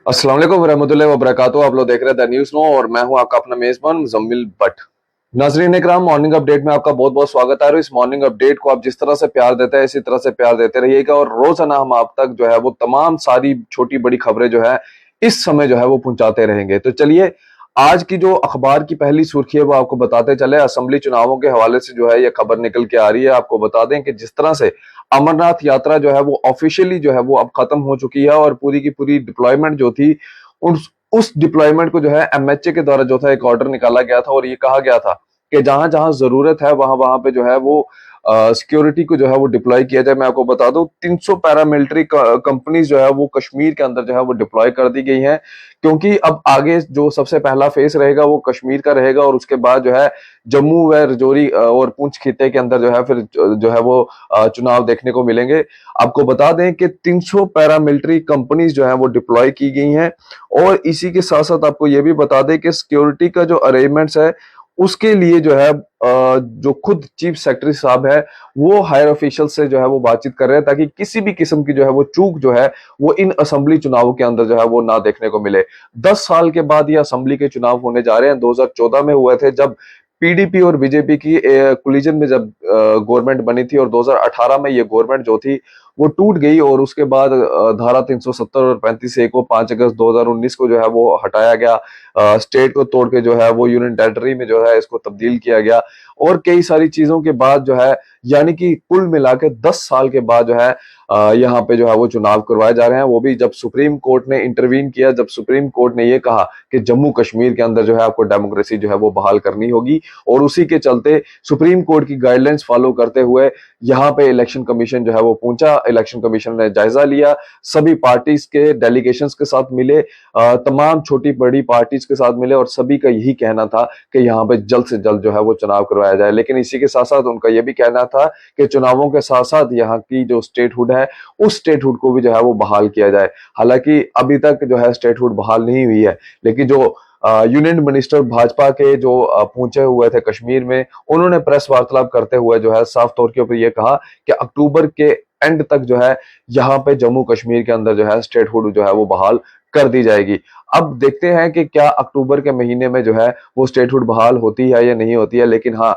अस्सलाम वालेकुम रहमतुल्लाहि व बरकातहू। आप लोग देख रहे हैं द न्यूज़ नो और मैं हूं आपका अपना मेजबान मुजम्मिल भट्ट। नाजरीन इकराम, मॉर्निंग अपडेट में आपका बहुत बहुत स्वागत है। और इस मॉर्निंग अपडेट को आप जिस तरह से प्यार देते हैं इसी तरह से प्यार देते रहिएगा और रोजाना हम आप तक जो है वो तमाम सारी छोटी बड़ी खबरें जो है इस समय जो है वो पहुंचाते रहेंगे। तो चलिए, आज की जो अखबार की पहली सुर्खी है वो आपको बताते चले। असेंबली चुनावों के हवाले से जो है ये खबर निकल के आ रही है। आपको बता दें कि जिस तरह से अमरनाथ यात्रा जो है वो ऑफिशियली जो है वो अब खत्म हो चुकी है और पूरी की पूरी डिप्लॉयमेंट जो थी उस डिप्लॉयमेंट को जो है एमएचए के द्वारा जो था एक ऑर्डर निकाला गया था और ये कहा गया था कि जहां जहां जरूरत है वहां वहां पे जो है वो सिक्योरिटी को जो है वो डिप्लॉय किया जाए। मैं आपको बता दूं 300 पैरामिलिट्री कंपनीज जो है वो कश्मीर के अंदर जो है वो डिप्लॉय कर दी गई हैं, क्योंकि अब आगे जो सबसे पहला फेस रहेगा वो कश्मीर का रहेगा और उसके बाद जो है जम्मू व रजौरी और पुंछ खिते के अंदर जो है फिर जो है वो चुनाव देखने को मिलेंगे। आपको बता दें कि 300 पैरामिलिट्री कंपनीज जो है वो डिप्लॉय की गई हैं और इसी के साथ साथ आपको ये भी बता दें कि सिक्योरिटी का जो अरेंजमेंट्स है उसके लिए जो है जो खुद चीफ सेक्रेटरी साहब है वो हायर ऑफिशियल से जो है वो बातचीत कर रहे हैं ताकि किसी भी किस्म की जो है वो चूक जो है वो इन असेंबली चुनावों के अंदर जो है वो ना देखने को मिले। 10 साल के बाद ये असेंबली के चुनाव होने जा रहे हैं। 2014 में हुए थे जब पीडीपी और बीजेपी की कोलिजन में जब गवर्नमेंट बनी थी और 2018 में ये गवर्नमेंट जो थी वो टूट गई और उसके बाद धारा 370 और 35A को 5 अगस्त 2019 को जो है वो हटाया गया। स्टेट को तोड़ के जो है वो यूनियन टेरिटरी में जो है इसको तब्दील किया गया और कई सारी चीजों के बाद जो है यानी कि कुल मिला के 10 साल के बाद जो है यहाँ पे जो है वो चुनाव करवाए जा रहे हैं। वो भी जब सुप्रीम कोर्ट ने इंटरवीन किया, जब सुप्रीम कोर्ट ने ये कहा कि जम्मू कश्मीर के अंदर जो है आपको डेमोक्रेसी जो है वो बहाल करनी होगी और उसी के चलते सुप्रीम कोर्ट की गाइडलाइंस फॉलो करते हुए यहाँ पे इलेक्शन कमीशन जो है वो पहुंचा। इलेक्शन कमीशन ने जायजा लिया, सभी पार्टीज के डेलीगेशंस के साथ मिले, तमाम छोटी बड़ी पार्टीज के साथ मिले और सभी का यही कहना था कि यहाँ पे जल्द से जल्द जो है वो चुनाव करवाया जाए। लेकिन इसी के साथ साथ उनका यह भी कहना था कि चुनावों के साथ साथ यहाँ की जो स्टेटहुड है उस स्टेटहुड को भी जो है वो बहाल किया जाए। हालांकि अभी तक जो है स्टेटहुड बहाल नहीं हुई है, लेकिन जो यूनियन मिनिस्टर भाजपा के जो पहुंचे हुए थे कश्मीर में, उन्होंने प्रेस वार्तालाप करते हुए जो है साफ तौर के ऊपर यह कहा कि अक्टूबर के एंड तक जो है यहाँ पे जम्मू कश्मीर के अंदर जो है स्टेटहुड जो है वो बहाल कर दी जाएगी। अब देखते हैं कि क्या अक्टूबर के महीने में जो है वो स्टेटहुड बहाल होती है या नहीं होती है। लेकिन हाँ,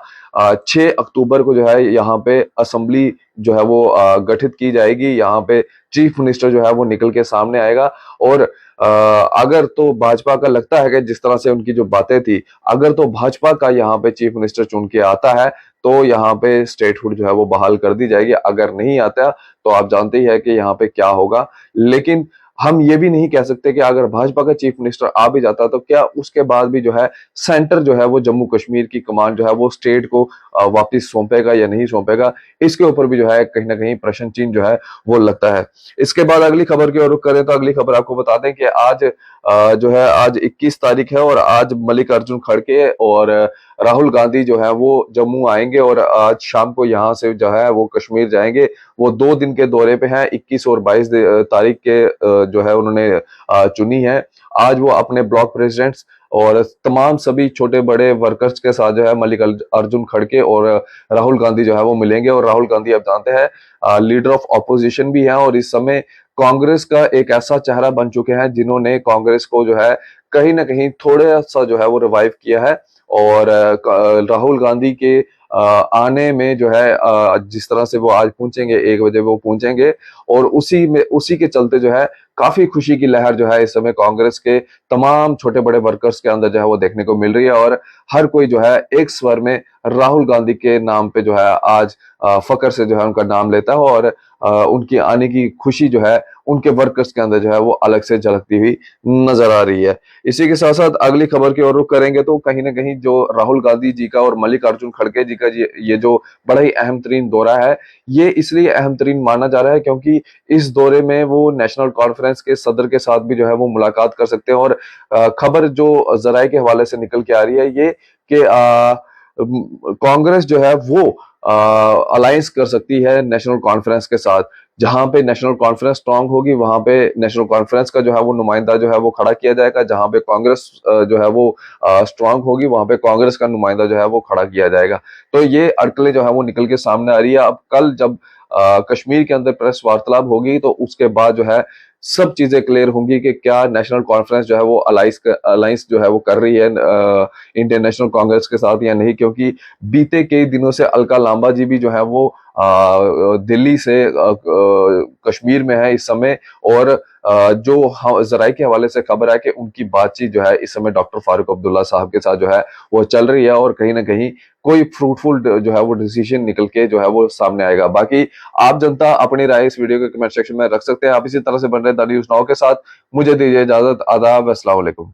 6 अक्टूबर को जो है यहाँ पे असेंबली जो है वो गठित की जाएगी। यहाँ पे चीफ मिनिस्टर जो है वो निकल के सामने आएगा और अगर तो भाजपा का लगता है कि जिस तरह से उनकी जो बातें थी, अगर तो भाजपा का यहाँ पे चीफ मिनिस्टर चुन के आता है तो यहाँ पे स्टेटहुड जो है वो बहाल कर दी जाएगी। अगर नहीं आता तो आप जानते ही है कि यहाँ पे क्या होगा। लेकिन हम ये भी नहीं कह सकते कि अगर भाजपा का चीफ मिनिस्टर आ भी जाता तो क्या उसके बाद भी जो है सेंटर जो है वो जम्मू कश्मीर की कमान जो है वो स्टेट को वापस सौंपेगा या नहीं सौंपेगा, इसके ऊपर भी जो है कहीं ना कहीं प्रश्न चिन्ह जो है वो लगता है। इसके बाद अगली खबर की ओर रुख करें तो अगली खबर आपको बता दें कि आज जो है आज 21 तारीख है और आज मल्लिकार्जुन खड़गे और राहुल गांधी जो है वो जम्मू आएंगे और आज शाम को यहाँ से जो है वो कश्मीर जाएंगे। वो 2 दिन के दौरे पे हैं, 21 और 22 तारीख के जो है उन्होंने चुनी है। आज वो अपने ब्लॉक प्रेसिडेंट्स और तमाम सभी छोटे बड़े वर्कर्स के साथ जो है मल्लिकार्जुन खड़गे और राहुल गांधी जो है वो मिलेंगे। और राहुल गांधी आप जानते हैं लीडर ऑफ ऑपोजिशन भी हैं और इस समय कांग्रेस का एक ऐसा चेहरा बन चुके हैं जिन्होंने कांग्रेस को जो है कहीं ना कहीं थोड़ा सा जो है वो रिवाइव किया है। और राहुल गांधी के आने में जो है जिस तरह से वो आज पहुंचेंगे 1 बजे वो पहुंचेंगे और उसी के चलते जो है काफी खुशी की लहर जो है इस समय कांग्रेस के तमाम छोटे बड़े वर्कर्स के अंदर जो है वो देखने को मिल रही है। और हर कोई जो है एक स्वर में राहुल गांधी के नाम पे जो है आज फकर से जो है उनका नाम लेता है और उनकी आने की खुशी जो है उनके वर्कर्स के अंदर जो है वो अलग से झलकती हुई नजर आ रही है। इसी के साथ साथ अगली खबर की ओर रुख करेंगे तो कहीं ना कहीं जो राहुल गांधी जी का और मल्लिकार्जुन खड़गे जी का ये जो बड़ा ही अहम तरीन दौरा है, ये इसलिए अहम तरीन माना जा रहा है क्योंकि इस दौरे में वो नेशनल कॉन्फ्रेंस के सदर के साथ भी जो है वो मुलाकात कर सकते हैं। और खबर जो जराये के हवाले से निकल के आ रही है ये कि कांग्रेस जो है वो अलायंस कर सकती है नेशनल कॉन्फ्रेंस के साथ। जहां पे नेशनल कॉन्फ्रेंस स्ट्रांग होगी वहां पे नेशनल कॉन्फ्रेंस का जो है वो नुमाइंदा जो है वो खड़ा किया जाएगा, जहां पे कांग्रेस जो है वो स्ट्रांग होगी वहां पे कांग्रेस का नुमाइंदा जो है वो खड़ा किया जाएगा। तो ये अटकलें जो है वो निकल के सामने आ रही है। अब कल जब कश्मीर के अंदर प्रेस वार्तालाप होगी तो उसके बाद जो है सब चीजें क्लियर होंगी कि क्या नेशनल कॉन्फ्रेंस जो है वो अलायंस जो है वो कर रही है इंडियन नेशनल कांग्रेस के साथ या नहीं, क्योंकि बीते कई दिनों से अलका लांबा जी भी जो है वो दिल्ली से कश्मीर में है इस समय, और जो जराये के हवाले से खबर है कि उनकी बातचीत जो है इस समय डॉक्टर फारूक अब्दुल्ला साहब के साथ जो है वो चल रही है, और कहीं ना कहीं कोई फ्रूटफुल जो है वो डिसीजन निकल के जो है वो सामने आएगा। बाकी आप जनता अपनी राय इस वीडियो के कमेंट सेक्शन में रख सकते हैं। आप इसी तरह से बन रहे द न्यूज़ नाउ के साथ। मुझे दीजिए इजाजत। आदाब, अस्सलाम वालेकुम।